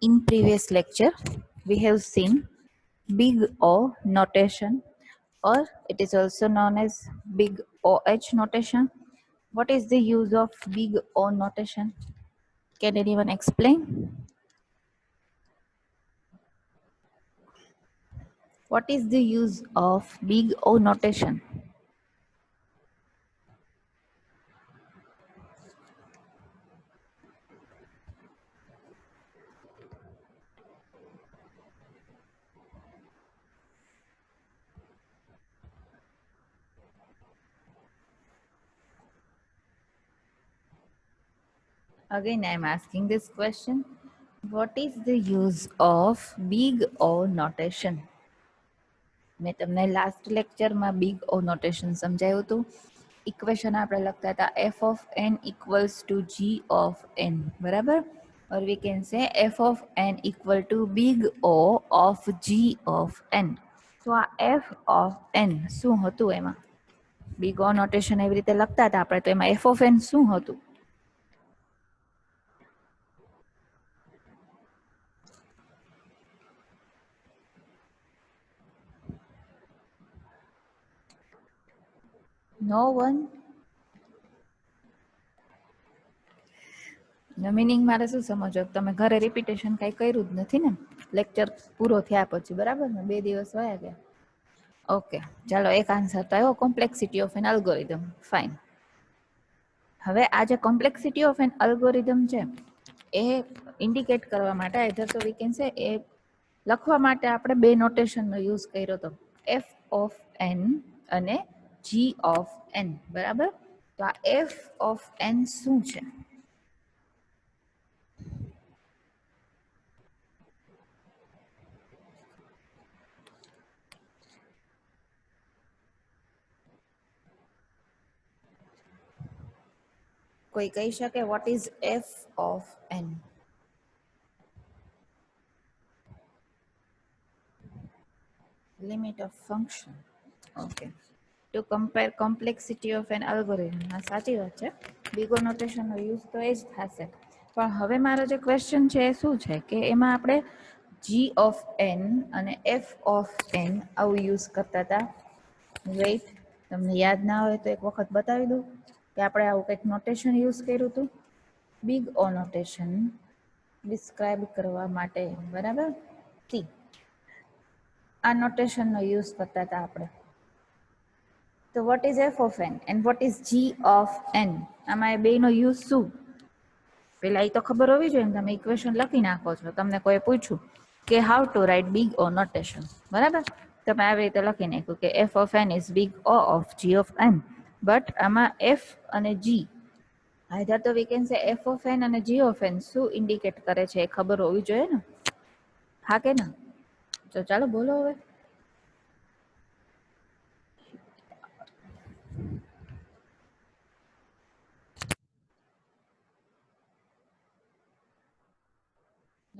In previous lecture, we have seen big O notation, or it is also known as big OH notation. What is the use of big O notation? Can anyone explain? What is the use of big O notation? Again, I am asking this question. What is the use of big O notation? મેં તમને last લેક્ચરમાં big O notation સમજાવ્યું હતું. Equation આપણે લખતા હતા f of n equals to g of n, બરાબર? or we can say f of n equal to big O of g of n. તો આ f of n શું હતું એમાં? બિગ ઓ નોટેશન એવી રીતે લખતા હતા આપણે, તો એમાં f of n શું હતું? No one? મિનિંગ મારે શું સમજો? તમે ઘરે રિપીટેશન કઈ કર્યું જ નથી ને લેક્ચર પૂરો થયા પછી, બરાબર ને? 2 દિવસ વયા ગયા. ઓકે, ચાલો એક આન્સર તો આવ્યો, complexity of an algorithm. Fine. હવે આ જે કોમ્પ્લેક્સિટી ઓફ એન અલ્ગોરિધમ છે એ ઇન્ડિકેટ કરવા માટે આઈધર તો વી કેન સે એ લખવા માટે આપણે બે નોટેશનનો યુઝ કર્યો હતો, f of n અને g of n, બરાબર? તો આ f of n શું છે? કોઈ કહી શકે what is f of n? Limit of function. Okay, to compare complexity of an algorithm. હા, સાચી વાત છે, બિગો નોટેશનનો યુઝ તો એ જ થશે. પણ હવે મારો જે ક્વેશ્ચન છે એ શું છે કે એમાં આપણે g of n અને f of n આવું યુઝ કરતા હતા. વેઇટ, તમને યાદ ના હોય તો એક વખત બતાવી દઉં કે આપણે આવું કંઈક નોટેશન યુઝ કર્યું હતું, બિગ ઓ નોટેશન ડિસ્ક્રાઇબ કરવા માટે, બરાબર? સી, આ નોટેશનનો યુઝ કરતા હતા આપણે. તો vote is f of n and what is g of n? આમાં એ બેનો યુઝ શું? પેલા એ તો ખબર હોવી જોઈએ ને. તમે ઇક્વેશન લખી નાખો છો, તમને કોઈ પૂછ્યું કે how to write big O notation, બરાબર? તમે આવી રીતે લખી નાખ્યું કે f of n is big O of g of n. But આમાં f અને g, આઈધર તો we can say f of n અને g of n શું ઇન્ડિકેટ કરે છે એ ખબર હોવી જોઈએ ને. હા કે ના? તો ચાલો બોલો હવે.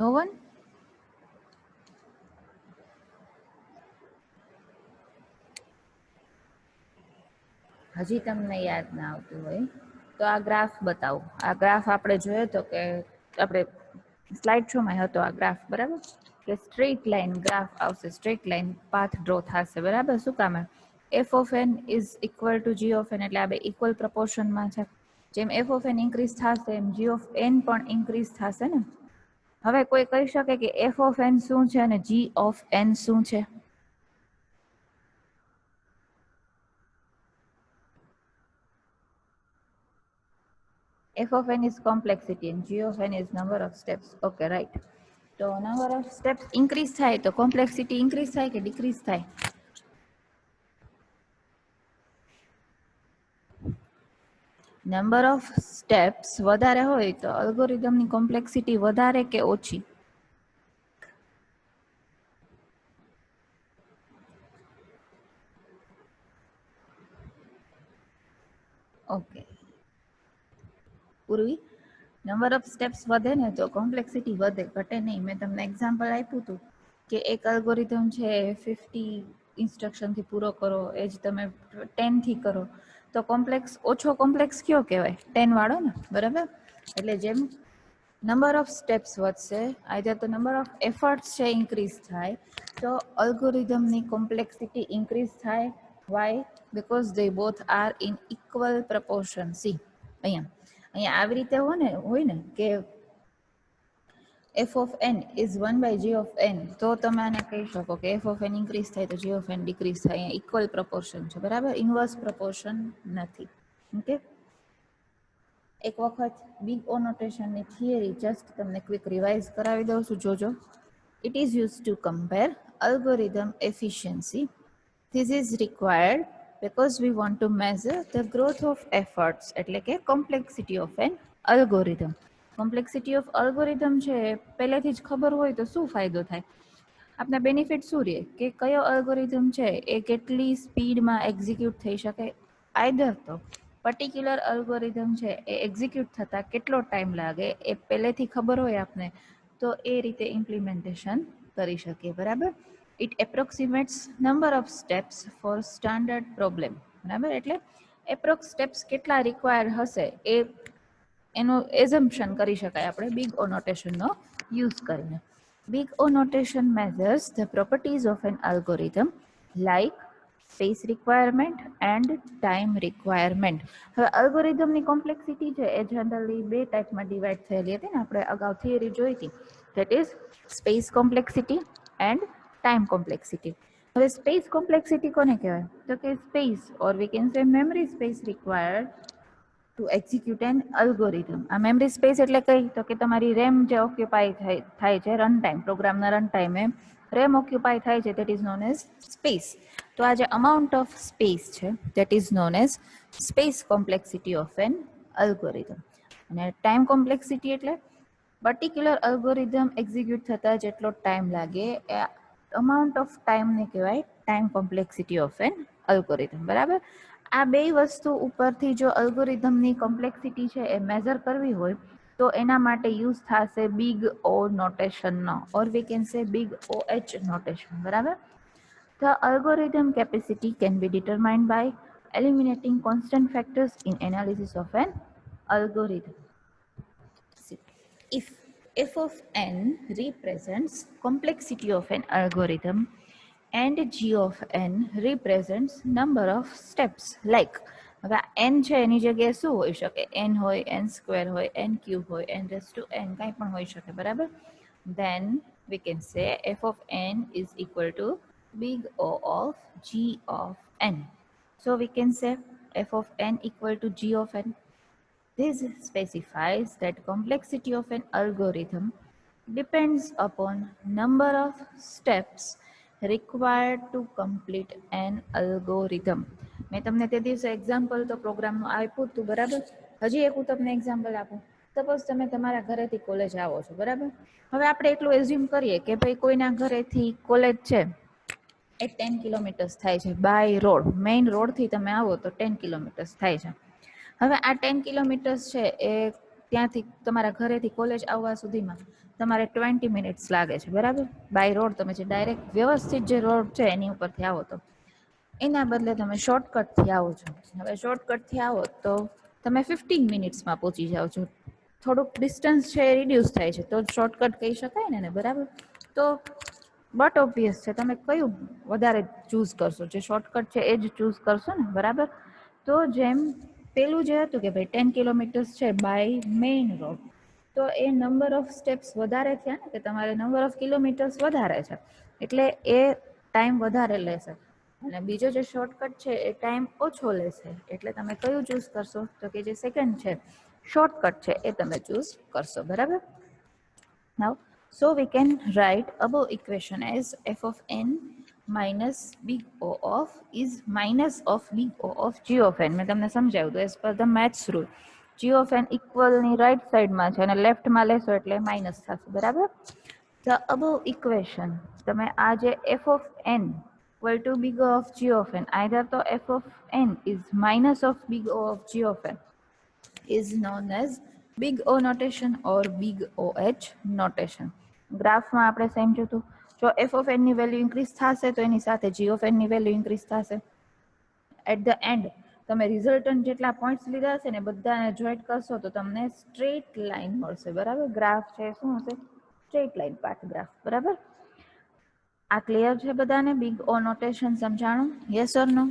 નો વન? હજી તમને યાદ ના આવતું હોય તો આ ગ્રાફ બતાવું. આ ગ્રાફ આપણે જોયો તો કે આપણે સ્લાઇડ શોમાં હતો આ ગ્રાફ, બરાબર? કે સ્ટ્રેટ લાઇન ગ્રાફ આવશે, સ્ટ્રેટ લાઇન પાથ ડ્રો થશે, બરાબર? શું કામ? f of n is equal to g of n, એટલે આ બે ઇક્વલ પ્રપોર્શનમાં છે. જેમ f of n ઇન્ક્રીઝ થશે એમ g of n પણ ઇન્ક્રીઝ થશે ને. હવે કોઈ કહી શકે કે f of n શું છે અને g of n શું છે? f of n is complexity and g of n is number of steps. Okay, right. તો નંબર ઓફ સ્ટેપ્સ ઇન્ક્રીઝ થાય તો કોમ્પ્લેક્સિટી ઇન્ક્રીઝ થાય કે ડિક્રીઝ થાય? નંબર ઓફ સ્ટેપ્સ વધારે હોય તો અલ્ગોરિધમની કોમ્પ્લેક્સિટી વધારે કે ઓછી? ઓકે, પૂર્વી, નંબર ઓફ સ્ટેપ્સ વધે ને તો કોમ્પ્લેક્સિટી વધે, ઘટે નહીં. મેં તમને એક્ઝામ્પલ આપ્યું હતું કે એક અલ્ગોરિધમ છે 50 ઇન્સ્ટ્રક્શનથી પૂરો કરો, એ જ તમે 10 થી કરો તો કોમ્પ્લેક્સ ઓછો કોમ્પ્લેક્સ કયો કહેવાય? 10 વાળો ને, બરાબર? એટલે જેમ નંબર ઓફ સ્ટેપ્સ વધશે, આઈધર તો નંબર ઓફ એફર્ટ્સ છે ઇન્ક્રીઝ થાય, તો અલ્ગોરિધમની કોમ્પ્લેક્સિટી ઇન્ક્રીઝ થાય. Why? Because they both are in equal proportion. See અહીંયા આવી રીતે હોય ને કે f of n is 1 by g of n, તો તમે આને કહી શકો કે f of n ઇન્ક્રીઝ થાય તો g of n ડિક્રીઝ થાય. અહીંયા ઇક્વલ પ્રપોર્શન છે, બરાબર, ઇન્વર્સ પ્રપોર્શન નથી. ઓકે, એક વખત બિગ ઓ નોટેશનની થિયરી જસ્ટ તમને ક્વિક રિવાઇઝ કરાવી દઉં છું, જોજો. It is use to compare algorithm efficiency. This is required because we want to measure the growth of efforts, એટલે કે complexity of an algorithm. Complexity of algorithm છે પહેલેથી જ ખબર હોય તો શું ફાયદો થાય? આપને બેનિફિટ શું રહે કે કયો અલ્ગોરિધમ છે એ કેટલી સ્પીડમાં એક્ઝિક્યુટ થઈ શકે. આઈધર તો પર્ટિક્યુલર અલ્ગોરિધમ છે એ એક્ઝિક્યુટ થતાં કેટલો ટાઈમ લાગે એ પહેલેથી ખબર હોય આપને, તો એ રીતે ઇમ્પ્લિમેન્ટેશન કરી શકીએ, બરાબર. It approximates number of steps for standard problem, બરાબર. એટલે એપ્રોક્સ સ્ટેપ્સ કેટલા રિક્વાયર્ડ હશે એ એનું એઝમ્પશન કરી શકાય આપણે બિગ ઓ નોટેશનનો યુઝ કરીને. Big O notation measures the properties of an algorithm like space requirement and time requirement. હવે અલ્ગોરિધમની કોમ્પ્લેક્સિટી છે એ જનરલી બે ટાઈપમાં ડિવાઈડ થયેલી હતી ને, આપણે અગાઉ થિયરી જોઈ હતી. That is space complexity and time complexity. હવે સ્પેસ કોમ્પ્લેક્સિટી કોને કહેવાય? તો કે space or we can say memory space required to execute an algorithm. આ મેમરી સ્પેસ એટલે કઈ? તો કે તમારી રેમ જે ઓક્યુપાય થાય છે રન ટાઈમ, પ્રોગ્રામના રન ટાઈમે રેમ ઓક્યુપાય થાય છે, that is known as space. તો આ જે અમાઉન્ટ ઓફ સ્પેસ છે that is known as space complexity of an algorithm. અને ટાઈમ કોમ્પ્લેક્સિટી એટલે પર્ટિક્યુલર અલ્ગોરિધમ એક્ઝિક્યુટ થતાં જેટલો ટાઈમ લાગે એ અમાઉન્ટ ઓફ ટાઈમને કહેવાય time complexity of an algorithm, બરાબર. આ બે વસ્તુ ઉપરથી જો અલ્ગોરિધમની કોમ્પ્લેક્સિટી છે એ મેઝર કરવી હોય તો એના માટે યુઝ થશે બિગ ઓ નોટેશનનો, or we can say big O H notation, બરાબર. The algorithm capacity can be determined by eliminating constant factors in analysis of an algorithm. If f of n represents complexity of an algorithm and g of n represents number of steps, like હવે n છે એની જગ્યાએ શું હોઈ શકે? n હોય, n square હોય, n cube હોય, n rays two n કંઈ પણ હોઈ શકે, બરાબર. then we can say f of n is equal to big O of g of n. So we can say f of n equal to g of n. This specifies that complexity of an algorithm depends upon number of steps required to complete an algorithm. મેં તમને તે દિવસે example તો પ્રોગ્રામનું આપ્યું હતું, બરાબર. હજી એક હું તમને એક્ઝામ્પલ આપું. સપોઝ તમે તમારા ઘરેથી કોલેજ આવો છો, બરાબર. હવે આપણે એટલું એઝ્યુમ કરીએ કે ભાઈ કોઈના ઘરેથી કોલેજ છે એ 10 કિલોમીટર્સ થાય છે બાય રોડ. મેઇન રોડથી તમે આવો તો 10 કિલોમીટર્સ થાય છે. હવે આ 10 કિલોમીટર્સ છે એ ત્યાંથી તમારા ઘરેથી કોલેજ આવવા સુધીમાં તમારે 20 મિનિટ્સ લાગે છે, બરાબર. બાય રોડ તમે જે ડાયરેક્ટ વ્યવસ્થિત જે રોડ છે એની ઉપરથી આવો તો. એના બદલે તમે શોર્ટકટથી આવો છો. હવે શોર્ટકટથી આવો તો તમે 15 મિનિટ્સમાં પહોંચી જાઓ છો. થોડુંક ડિસ્ટન્સ છે એ રિડ્યુસ થાય છે તો શોર્ટકટ કહી શકાય ને, બરાબર. તો બટ ઓબ્વિયસ છે તમે કયું વધારે ચૂઝ કરશો? જે શોર્ટકટ છે એ જ ચૂઝ કરશો ને, બરાબર. તો જેમ પેલું જે હતું કે ભાઈ 10 કિલોમીટર્સ છે બાય મેઇન રોડ, તો એ નંબર ઓફ સ્ટેપ્સ વધારે થયા ને, કે તમારે નંબર ઓફ કિલોમીટર્સ વધારે છે એટલે એ ટાઈમ વધારે લેશે. અને બીજો જે શોર્ટકટ છે એ ટાઈમ ઓછો લેશે, એટલે તમે કયું ચૂઝ કરશો? તો કે જે સેકન્ડ છે, શોર્ટકટ છે, એ તમે ચૂઝ કરશો, બરાબર. નાઉ so we can write above equation as f of n minus big O of is minus of big O of g of n. મેં તમને સમજાવ્યું તો as per the maths rule g of n equal ની right સાઈડમાં છે અને લેફ્ટમાં લેશો એટલે માઇનસ થશે, બરાબર. the above equation તમે આ જે f of n equal to big O of g of n, either તો f of n is minus of big O of g of n is known as big O notation or big OH notation. ગ્રાફમાં આપણે સમજ્યું હતું, જો f of n ની value increase થશે તો એની સાથે g of n ની વેલ્યુ ઇન્ક્રીઝ થશે. એટ ધ એન્ડ તમે રિઝલ્ટન્ટ જેટલા પોઈન્ટ્સ લીધા હશે ને બધાને જોઈન્ટ કરશો તો તમને સ્ટ્રેટ લાઈન મળશે, બરાબર. ગ્રાફ છે શું હશે? સ્ટ્રેટ લાઈન પાથ ગ્રાફ, બરાબર. આ ક્લિયર છે બધાને? બિગ ઓ નોટેશન સમજાણું? Yes or no?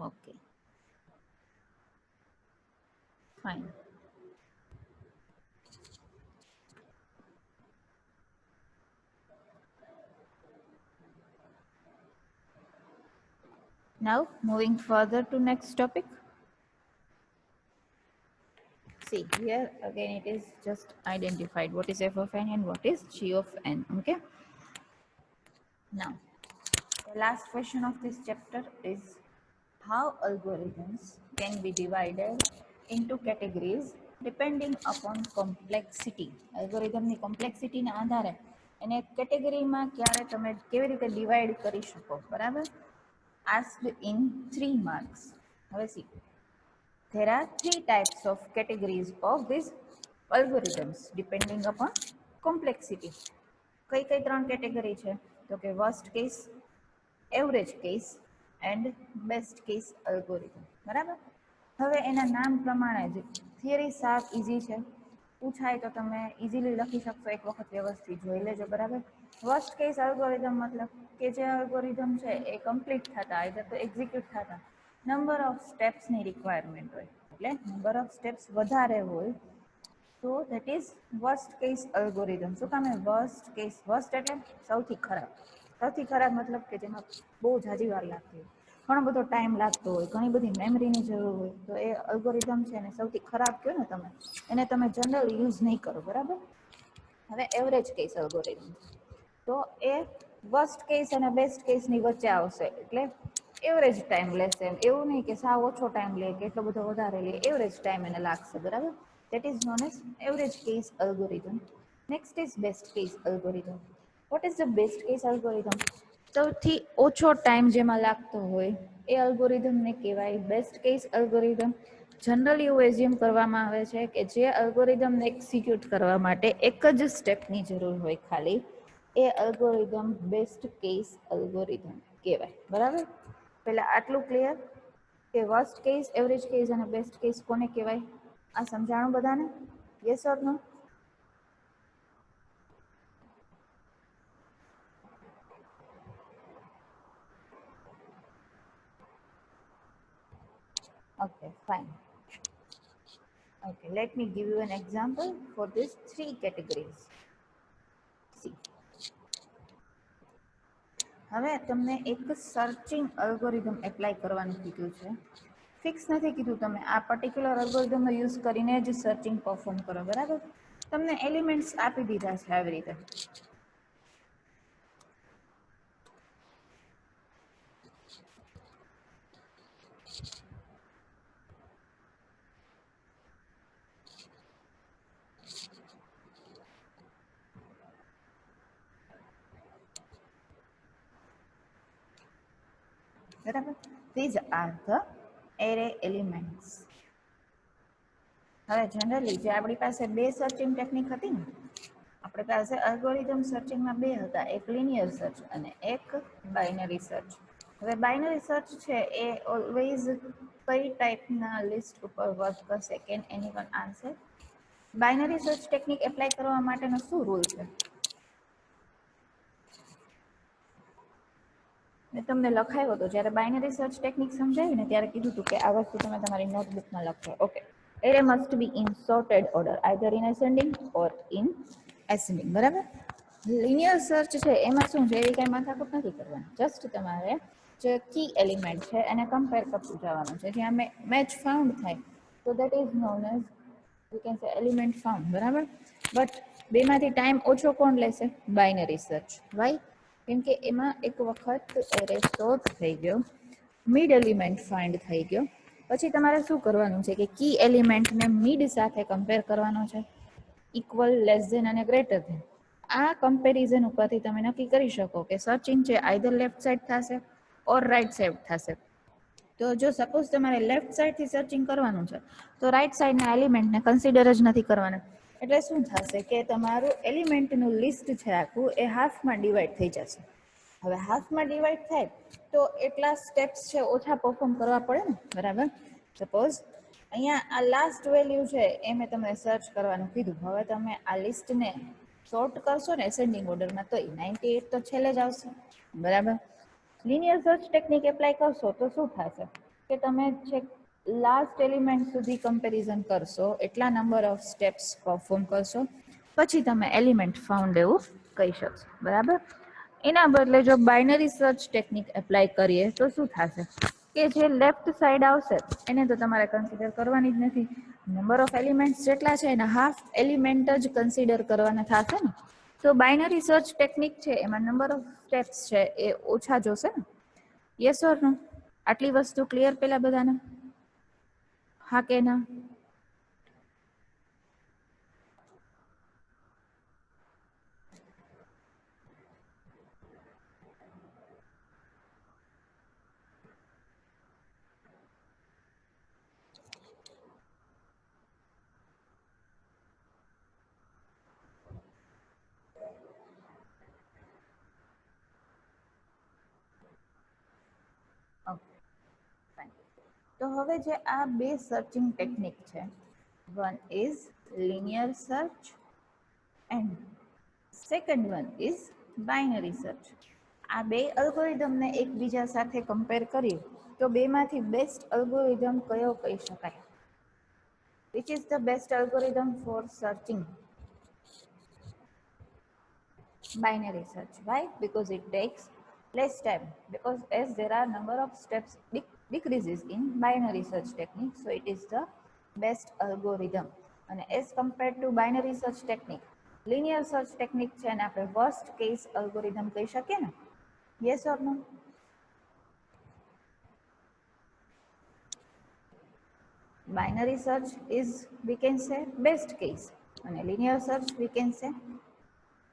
Okay, fine. Now moving further to next topic. See here again it is just identified what is f of n and what is g of n. Okay. Now the last question of this chapter is how algorithms can be divided into categories depending upon complexity. Algorithm ની complexity ના આધારે એને કેટેગરીમાં ક્યારે તમે કેવી રીતે divide કરી શકો, બરાબર? Asked in 3 marks. હવે see, there are 3 types of categories of these algorithms depending upon complexity. કઈ કઈ ત્રણ કેટેગરી છે? તો કે worst case, average case and best case algorithm, બરાબર. હવે એના નામ પ્રમાણે જ થિયરી સાફ ઇઝી છે, પૂછાય તો તમે ઇઝીલી લખી શકશો, એક વખત વ્યવસ્થિત જોઈ લેજો, બરાબર. વર્સ્ટ કેસ અલ્ગોરિધમ મતલબ કે જે અલ્ગોરિધમ છે એ કમ્પ્લીટ થતા એટલે તો એક્ઝિક્યુટ થતા નંબર ઓફ સ્ટેપ્સની રિક્વાયરમેન્ટ હોય, એટલે નંબર ઓફ સ્ટેપ્સ વધારે હોય તો that is worst case algorithm. શું કામ? વર્સ્ટ કેસ, વર્સ્ટ એટલે સૌથી ખરાબ. સૌથી ખરાબ મતલબ કે જેમાં બહુ ઝાઝી વાર લાગતી હોય, ઘણો બધો ટાઈમ લાગતો હોય, ઘણી બધી મેમરીની જરૂર હોય, તો એ અલ્ગોરિધમ છે ને સૌથી ખરાબ કહો ને તમે, એને તમે જનરલ યુઝ નહીં કરો, બરાબર. હવે એવરેજ કેસ અલ્ગોરિધમ તો એ વર્સ્ટ કેસ અને બેસ્ટ કેસની વચ્ચે આવશે, એટલે એવરેજ ટાઈમ લેશે. એવું નહીં કે સાવ ઓછો ટાઈમ લે કે એટલો બધો વધારે લે, એવરેજ ટાઈમ એને લાગશે, બરાબર. That is known as average case algorithm. Next is best case algorithm. What is the best case algorithm? સૌથી ઓછો ટાઈમ જેમાં લાગતો હોય એ અલ્ગોરિધમને કહેવાય બેસ્ટ કેસ અલ્ગોરિધમ. જનરલી એવું એઝ્યુમ કરવામાં આવે છે કે જે અલ્ગોરિધમને એક્ઝિક્યુટ કરવા માટે એક જ સ્ટેપની જરૂર હોય ખાલી, એ અલ્ગોરિધમ બેસ્ટ કેસ અલ્ગોરિધમ કહેવાય, બરાબર. પહેલા આટલું ક્લિયર કે વર્સ્ટ કેસ, એવરેજ કેસ અને બેસ્ટ કેસ કોને કહેવાય? આ સમજાણું બધાને? Yes or no? Okay, fine. Okay, let me give you an example for these 3 categories. See. હવે તમને એક સર્ચિંગ અલ્ગોરિધમ એપ્લાય કરવાનું કીધું છે. ફિક્સ નથી કીધું તમે આ પર્ટિક્યુલર અલ્ગોરિધમનો યુઝ કરીને જ સર્ચિંગ પરફોર્મ કરો, બરાબર. તમને એલિમેન્ટ્સ આપી દીધા છે આવી રીતે. બરાબર. These are the array elements. હવે જનરલી જે આપણી પાસે 2 સર્ચિંગ ટેકનિક હતી ને, આપણી પાસે અલ્ગોરિધમ સર્ચિંગમાં 2 હતા, એક લિનિયર સર્ચ અને એક બાઇનરી સર્ચ. હવે બાઇનરી સર્ચ છે એ ઓલવેઝ કઈ ટાઈપના લિસ્ટ ઉપર વર્ક કરશે? Can anyone answer? Binary search technique apply કરવા માટેનો શું રૂલ છે? મેં તમને લખાયો હતો જ્યારે બાઇનરી સર્ચ ટેકનિક સમજાવી ને ત્યારે કીધું હતું કે આ વસ્તુ તમે તમારી નોટબુકમાં લખો. Okay, array must be in sorted order either in ascending or in ascending, બરાબર. લિનિયર સર્ચ છે એમાં શું છે, એવી કઈ માથાકૂટ નથી કરવાની, જસ્ટ તમારે જે કી એલિમેન્ટ છે એને કમ્પેર કરતું જવાનું છે, જ્યાં મેચ ફાઉન્ડ થાય તો that is known as you can say element found, બરાબર. બટ બેમાંથી ટાઈમ ઓછો કોણ લેશે? Binary search. વાય? કેમ કે એમાં એક વખત એરે સોર્ટ થઈ ગયો, મિડ એલિમેન્ટ ફાઇન્ડ થઈ ગયો, પછી તમારે શું કરવાનું છે કે કી એલિમેન્ટને મિડ સાથે કમ્પેર કરવાનો છે, ઇક્વલ, લેસ ધેન અને ગ્રેટર ધેન. આ કમ્પેરિઝન ઉપરથી તમે નક્કી કરી શકો કે સર્ચિંગ છે આઈધર લેફ્ટ સાઈડ થશે ઓર રાઈટ સાઈડ થશે. તો જો સપોઝ તમારે લેફ્ટ સાઈડથી સર્ચિંગ કરવાનું છે તો રાઈટ સાઈડના એલિમેન્ટને કન્સિડર જ નથી કરવાના. એટલે શું થશે કે તમારું એલિમેન્ટનું લિસ્ટ છે આખું એ હાફમાં ડિવાઈડ થઈ જશે. હવે હાફમાં ડિવાઈડ થાય તો એટલા સ્ટેપ્સ છે ઓછા પરફોર્મ કરવા પડે ને, બરાબર. સપોઝ અહીંયા આ લાસ્ટ વેલ્યુ છે એ મેં તમને સર્ચ કરવાનું કીધું. હવે તમે આ લિસ્ટને શોર્ટ કરશો ને એસેન્ડિંગ ઓર્ડરમાં તો 98 તો છેલ્લે જ આવશે, બરાબર. લિનિયર સર્ચ ટેકનિક એપ્લાય કરશો તો શું થશે કે તમે છેક લાસ્ટ એલિમેન્ટ સુધી કમ્પેરિઝન કરશો, એટલા નંબર ઓફ સ્ટેપ્સ પરફોર્મ કરશો, પછી તમે એલિમેન્ટ ફાઉન્ડ એવું કહી શકશો, બરાબર. એના બદલે જો બાઇનરી સર્ચ ટેકનિક એપ્લાય કરીએ તો શું થશે કે જે લેફ્ટ સાઈડ આવશે એને તો તમારે કન્સિડર કરવાની જ નથી. નંબર ઓફ એલિમેન્ટ્સ જેટલા છે એના હાફ એલિમેન્ટ જ કન્સિડર કરવાના થશે ને. તો બાઇનરી સર્ચ ટેકનિક છે એમાં નંબર ઓફ સ્ટેપ્સ છે એ ઓછા જોશે ને. યસ ઓર નો? આટલી વસ્તુ ક્લિયર પેલા બધાને? હા કે ના? Okay, fine. તો હવે જે આ બે સર્ચિંગ ટેકનિક છે, one is linear search and second one is binary search. આ બે અલ્ગોરિધમને એકબીજા સાથે કમ્પેર કરીએ તો બેમાંથી બેસ્ટ અલ્ગોરિધમ કયો કહી શકાય? Which is the best algorithm for searching? Binary search. Why? Because it takes less time, because as there are number of steps decreases in binary search technique, so it is the best algorithm. And as compared to binary search technique, linear search technique છે ને આપણે worst case algorithm કહી શકીએ ને. Yes or no? Binary search is, we can say, best case, and linear search we can say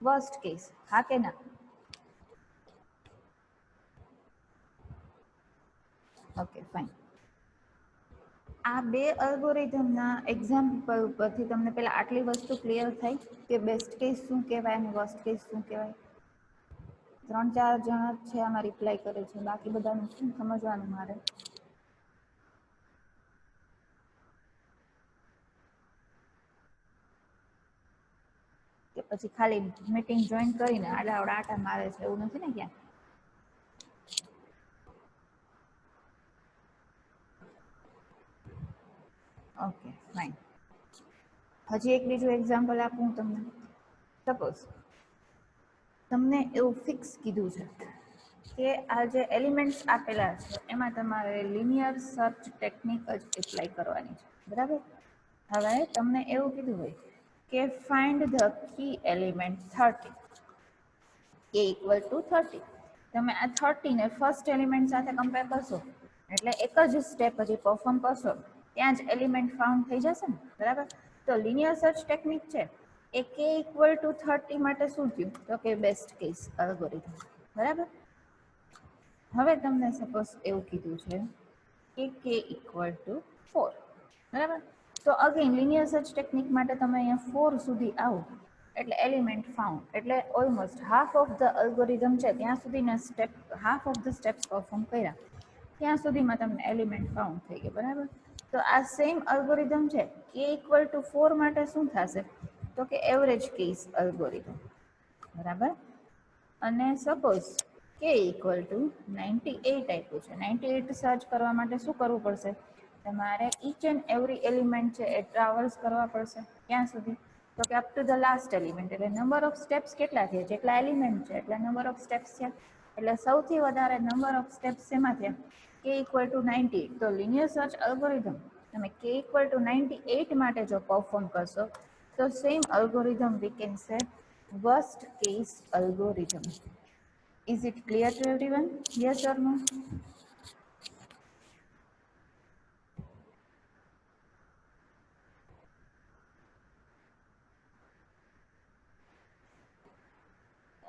worst case. હા કે ના? Okay, fine. આ બે અલ્ગોરિધમના એક્ઝામ્પલ પરથી તમને પહેલા આટલી વસ્તુ ક્લિયર થઈ કે બેસ્ટ કેસ શું કહેવાય અને વર્સ્ટ કેસ શું કહેવાય? 3-4 જણા છે આમાં રિપ્લાય કરે છે, બાકી બધાનું શું સમજવાનું મારે? કે પછી ખાલી મીટિંગ જોઈન કરીને આડા આટા મારે છે એવું નથી ને ક્યાં? Okay, fine. હજી એક બીજું એક્ઝામ્પલ આપું તમને. સપોઝ તમને એવું ફિક્સ કીધું છે કે આ જે એલિમેન્ટ્સ આપેલા છે એમાં તમારે લિનિયર સર્ચ ટેકનિક જ એપ્લાય કરવાની છે, બરાબર. હવે તમને એવું કીધું હોય કે ફાઇન્ડ ધ કી એલિમેન્ટ 30, કે ઇક્વલ ટુ 30. તમે આ 30 ને ફર્સ્ટ એલિમેન્ટ સાથે કમ્પેર કરશો એટલે એક જ સ્ટેપ હજી પરફોર્મ કરશો ત્યાં જ એલિમેન્ટ ફાઉન્ડ થઈ જશે ને, બરાબર. તો લિનિયર સર્ચ ટેકનિક છે એ કે ઇક્વલ ટુ 30 માટે શું થયું તો કે બેસ્ટ કેસ અલ્ગોરિધમ, બરાબર. હવે તમને સપોઝ એવું કીધું છે કે કે ઇક્વલ ટુ 4, બરાબર. તો અગેન લિનિયર સર્ચ ટેકનિક માટે તમે અહીંયા 4 સુધી આવો એટલે એલિમેન્ટ ફાઉન્ડ, એટલે almost half of the algorithm છે ત્યાં સુધીના step, half of the steps perform કર્યા ત્યાં સુધીમાં તમને એલિમેન્ટ ફાઉન્ડ થઈ ગયો, બરાબર. તો આ સેમ અલ્ગોરિધમ છે કે ઇક્વલ ટુ 4 માટે શું થશે તો કે એવરેજ કેસ અલ્ગોરિધમ, બરાબર. અને સપોઝ કે ઇક્વલ ટુ 98 આપ્યું છે, 98 સર્ચ કરવા માટે શું કરવું પડશે? તમારે ઈચ એન્ડ એવરી એલિમેન્ટ છે એ ટ્રાવલ્સ કરવા પડશે ક્યાં સુધી તો કે up to the last element. એટલે નંબર ઓફ સ્ટેપ્સ કેટલા થયા? જેટલા એલિમેન્ટ છે એટલા નંબર ઓફ સ્ટેપ્સ છે. એટલે સૌથી વધારે નંબર ઓફ સ્ટેપ્સ શેમાં થયા? કે ઇક્વલ ટુ 98. તો લિનિયર સર્ચ અલ્ગોરિધમ તમે કે ઇક્વલ ટુ 98 માટે જો પરફોર્મ કરશો તો same algorithm we can say worst case algorithm. Is it clear to everyone? Yes or no?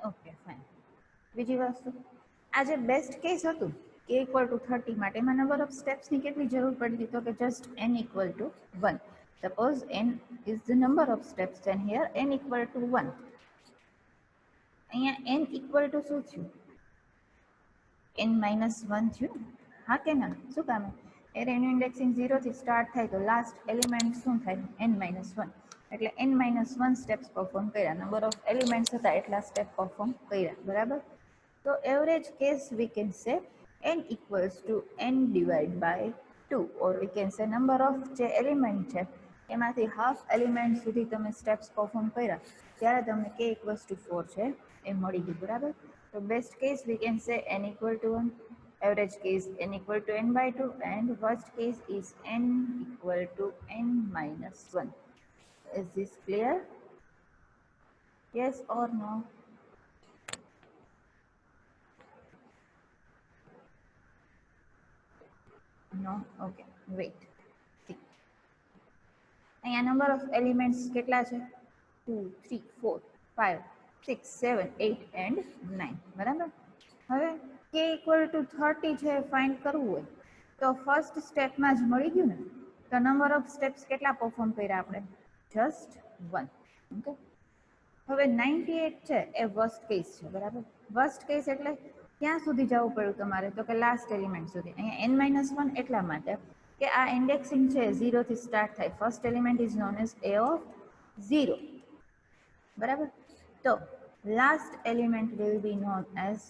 Okay, fine. બીજી વસ્તુ, આ જે બેસ્ટ કેસ હતું k equal to 30 માટે એમાં નંબર ઓફ સ્ટેપ્સની કેટલી જરૂર પડતી તો કે just n equal to 1. Suppose n is the number of steps, then here n equal to 1. અહીંયા n equal to શું થયું? n minus 1 થયું. હા કે ના? શું કામ? એરેનું ઇન્ડેક્સિંગ 0 થી સ્ટાર્ટ થાય તો લાસ્ટ એલિમેન્ટ શું થાય? n minus 1. એટલે n minus 1 સ્ટેપ્સ પરફોર્મ કર્યા. નંબર ઓફ એલિમેન્ટ્સ હતા એટલા સ્ટેપ પરફોર્મ કર્યા. બરાબર? તો એવરેજ કેસ વી કેન સે n equals to n divided by 2, or we can say number of જે એલિમેન્ટ છે એમાંથી હાફ એલિમેન્ટ સુધી તમે સ્ટેપ્સ પરફોર્મ કર્યા ત્યારે તમને k equals to 4 છે એ મળી ગયું. બરાબર? તો બેસ્ટ કેસ વી કેન સે n equal to 1, average case n equal to n by 2, and worst case is n equal to n minus 1. Is this clear? Yes or no? No? Okay, wait. See. અહીંયા number of elements કેટલા છે? 2, 3, 4, 5, 6, 7, 8 and 9. બરાબર? હવે k equal to 30 છે find કરવું હોય તો first સ્ટેપમાં જ મળી ગયું ને. તો નંબર ઓફ સ્ટેપ્સ કેટલા પરફોર્મ કર્યા આપણે? જસ્ટ 1. ઓકે. હવે 98 છે એ વર્સ્ટ કેસ છે. બરાબર? વર્સ્ટ કેસ એટલે ક્યાં સુધી જવું પડ્યું તમારે? તો કે લાસ્ટ એલિમેન્ટ સુધી. અહીંયા n-1 એટલા માટે કે આ ઇન્ડેક્સિંગ છે 0 થી સ્ટાર્ટ થાય. First element is known as a of 0. બરાબર? તો last element will be known as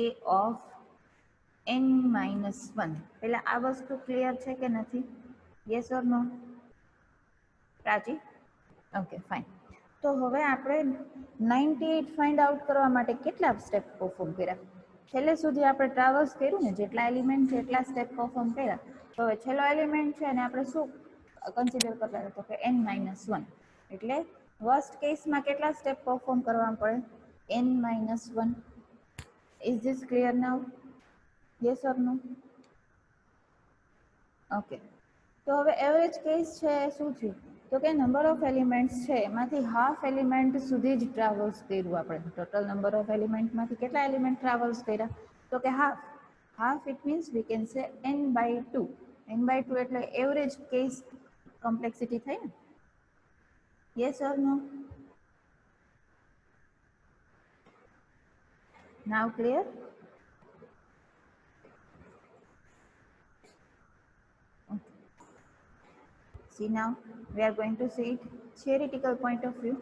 a of n-1. પેલા આ વસ્તુ ક્લિયર છે કે નથી? Yes or no? Prachi? Okay, fine. તો હવે આપણે 98 ફાઇન્ડ આઉટ કરવા માટે કેટલા સ્ટેપ પરફોર્મ કર્યા? છેલ્લે સુધી આપણે ટ્રાવર્સ કર્યું ને, જેટલા એલિમેન્ટ છે એટલા સ્ટેપ પરફોર્મ કર્યા. તો હવે છેલ્લો એલિમેન્ટ છે અને આપણે શું કન્સિડર કરતા હતા? તો કે n-1. એટલે વર્સ્ટ કેસમાં કેટલા સ્ટેપ પરફોર્મ કરવા પડે? n-1. Is this clear now? Yes or no? Okay. તો હવે એવરેજ કેસ છે શું થયું? તો કે નંબર ઓફ એલિમેન્ટ્સ છે એમાંથી હાફ એલિમેન્ટ સુધી જ ટ્રાવલ્સ કર્યું આપણે. ટોટલ નંબર ઓફ એલિમેન્ટમાંથી કેટલા એલિમેન્ટ ટ્રાવલ્સ કર્યા? તો કે half. Half it means V can સે n by 2. n by 2 એટલે એવરેજ કેસ કોમ્પ્લેક્સિટી થઈ ને. Yes or no? Now clear? See, now we are going to see it theoretical point of view.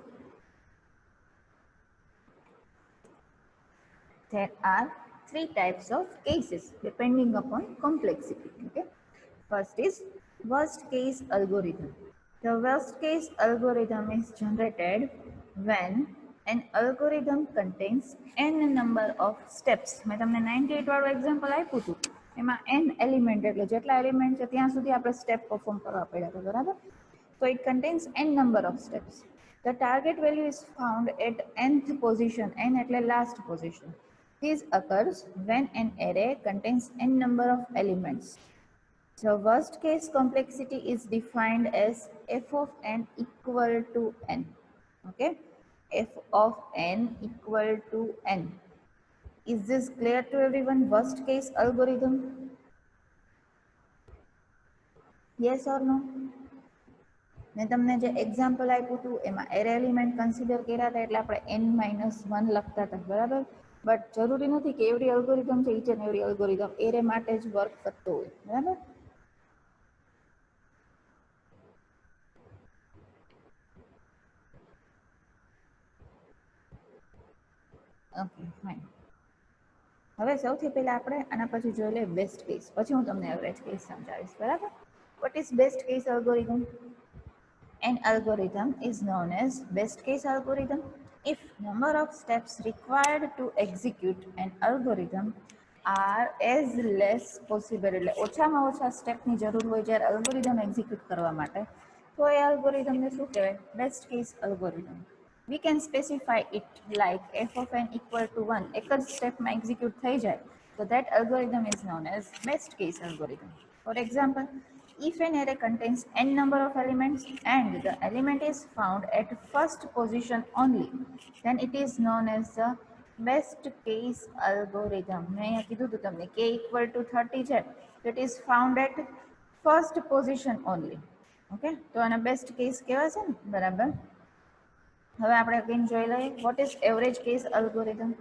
There are 3 types of cases depending upon complexity. Okay. First is worst case algorithm. The worst case algorithm is generated when an algorithm contains n number of steps. મેં તમને 98 વાળું example આપ્યું હતું. એમાં n element એટલે જેટલા element છે ત્યાં સુધી આપણે સ્ટેપ પરફોર્મ કરવા પડ્યા હતા. બરાબર? So it contains n number of steps. The target value is found at nth position. N એટલે last position. This occurs when an array contains n number of elements. The worst case complexity is defined as f of n equal to n. Okay, f of n equal to n. Is this clear to everyone? Worst case algorithm? Yes or no? મેં તમને જે example આપ્યું હતું એમાં array element consider કર્યા હતા એટલે આપણે n-1 લખતા હતા. બરાબર? બટ જરૂરી નથી કે એવરી અલ્ગોરિધમ છે each and every algorithm array માટે જ વર્ક કરતો હોય. બરાબર? Okay, fine. હવે સૌથી પહેલા આપણે આના પછી જોઈ લઈએ બેસ્ટ કેસ, પછી હું તમને એવરેજ કેસ સમજાવીશ. બરાબર? What is best case algorithm? An algorithm is known as best case algorithm if number of steps required to execute an algorithm are as less possible. એટલે ઓછામાં ઓછા સ્ટેપની જરૂર હોય જ્યારે અલ્ગોરિધમ એક્ઝિક્યુટ કરવા માટે તો એ અલ્ગોરિધમને શું કહેવાય? Best case algorithm. We can specify it like f of n equal to 1. એક જ સ્ટેપમાં એક્ઝિક્યુટ થઈ જાય તો that algorithm is known as best case algorithm. For example, if an array contains n number of elements and the element is found at first position only, then it is known as the best case algorithm મેં અહીંયા કીધું હતું તમને k equal to 30 છે, it is found at first position only. Okay, તો આને best case કહેવાય છે ને, બરાબર. હવે આપણે કંઈ જોઈ લઈએ, what is average case algorithm?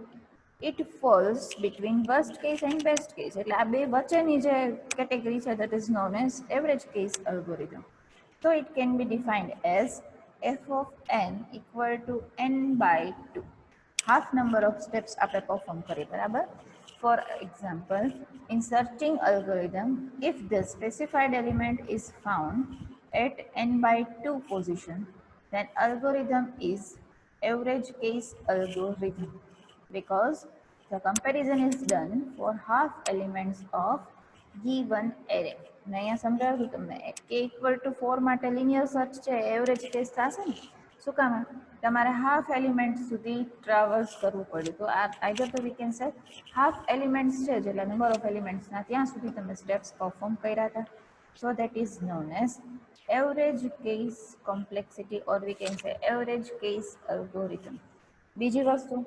It false between worst case and best case, એટલે આ બે વચ્ચેની જે કેટેગરી છે that is known as average case algorithm. So it can be defined as f of n equal to n by 2. Half number of steps આપણે perform કરીએ, બરાબર. For example, in searching algorithm, if the specified element is found at n by 2 position, then algorithm is average case algorithm because the comparison is done for half elements of given array. મેં અહીંયા સમજાવ્યું તમને કે equal to 4 માટે linear search છે average case થશે ને, શું કામ? તમારે હાફ એલિમેન્ટ સુધી ટ્રાવર્સ કરવું પડ્યું, તો આ આઈધર તો વી કેન સે હાફ એલિમેન્ટ્સ છે જેટલા નંબર ઓફ એલિમેન્ટ્સના ત્યાં સુધી તમે સ્ટેપ્સ પરફોર્મ કર્યા હતા. So that is known as average case complexity or we can સે એવરેજ કેસ અલ્ગોરિધમ. બીજી વસ્તુ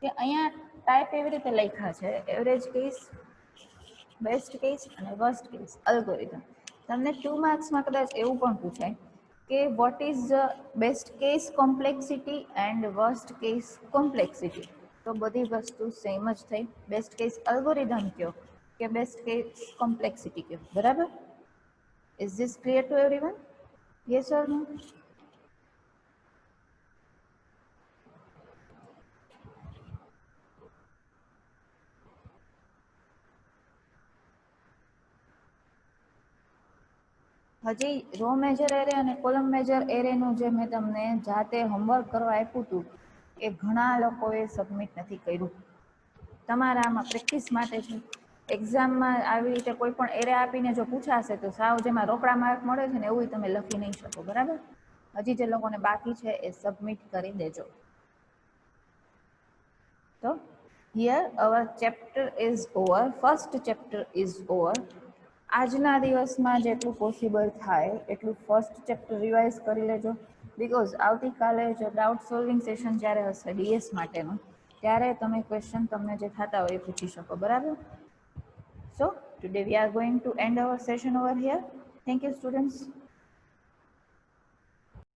કે અહીંયા ટાઈપ એવી રીતે લખ્યા છે એવરેજ કેસ, બેસ્ટ કેસ અને વર્સ્ટ કેસ અલ્ગોરિધમ. તમને 2 માર્ક્સમાં કદાચ એવું પણ પૂછાય કે what is the best case complexity and worst case complexity, તો બધી વસ્તુ સેમ જ થઈ. બેસ્ટ કેસ અલ્ગોરિધમ કયો કે બેસ્ટ કેસ કોમ્પ્લેક્સિટી કયો, બરાબર. Is this clear to everyone? Yes or no? હજી રો મેજર એરે અને કોલમ મેજર એરેનું જે મેં તમને જાતે હોમવર્ક કરવા આપ્યું હતું એ ઘણા લોકોએ સબમિટ નથી કર્યું. તમારા આમાં પ્રેક્ટિસ માટે છે. એક્ઝામમાં આવી રીતે કોઈ પણ એરે આપીને જો પૂછાશે તો સાવ જેમાં રોકડા માર્ક મળે છે ને એવું તમે લખી નહીં શકો, બરાબર. હજી જે લોકોને બાકી છે એ સબમિટ કરી દેજો. તો here our chapter is over, first chapter is over. આજના દિવસમાં જેટલું પોસિબલ થાય એટલું ફર્સ્ટ ચેપ્ટર રિવાઇઝ કરી લેજો, બિકોઝ આવતીકાલે જો ડાઉટ સોલ્વિંગ સેશન જ્યારે હશે ડીએસ માટેનું ત્યારે તમે ક્વેશ્ચન તમને જે થતા હોય એ પૂછી શકો, બરાબર. So today we are going to end our session over here. Thank you students.